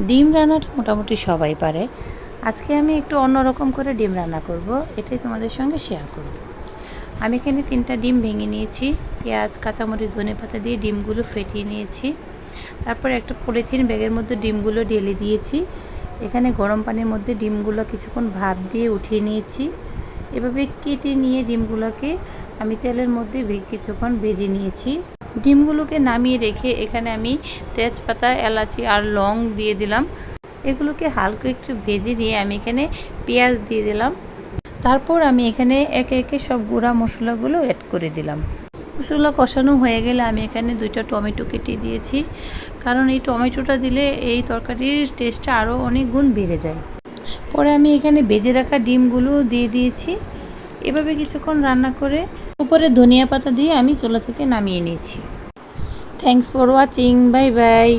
ডিম রান্নাটা মোটামুটি সবাই পারে। আজকে আমি একটু অন্যরকম করে ডিম রান্না করব, এটাই তোমাদের সঙ্গে শেয়ার করব। আমি এখানে 3টা ডিম ভেঙে নিয়েছি, পেঁয়াজ কাঁচামরিচ ধনেপাতা দিয়ে ডিমগুলো ফেটিয়ে নিয়েছি। তারপর একটা পলিথিন ব্যাগের মধ্যে ডিমগুলো ঢেলে দিয়েছি। এখানে গরম পানির মধ্যে ডিমগুলো কিছুক্ষণ ভাপ দিয়ে উঠিয়ে নিয়েছি। এভাবে কেটে নিয়ে ডিমগুলোকে আমি তেলের মধ্যে কিছুক্ষণ ভেজে নিয়েছি। ডিমগুলোকে নামিয়ে রেখে এখানে আমি তেজপাতা এলাচি আর লং দিয়ে দিলাম। এগুলোকে হালকা একটু ভেজে নিয়ে আমি এখানে পেঁয়াজ দিয়ে দিলাম। তারপর আমি এখানে একে একে সব গুঁড়া মশলাগুলো অ্যাড করে দিলাম। মশলা কষানো হয়ে গেলে আমি এখানে 2টা টমেটো কেটে দিয়েছি, কারণ এই টমেটোটা দিলে এই তরকারির টেস্টটা আরও অনেক গুণ বেড়ে যায়। পরে আমি এখানে ভেজে রাখা ডিমগুলো দিয়ে দিয়েছি। এভাবে কিছুক্ষণ রান্না করে উপরে ধনিয়া পাতা দিয়ে আমি চুলা থেকে নামিয়ে নিয়েছি। Thanks for watching, bye bye.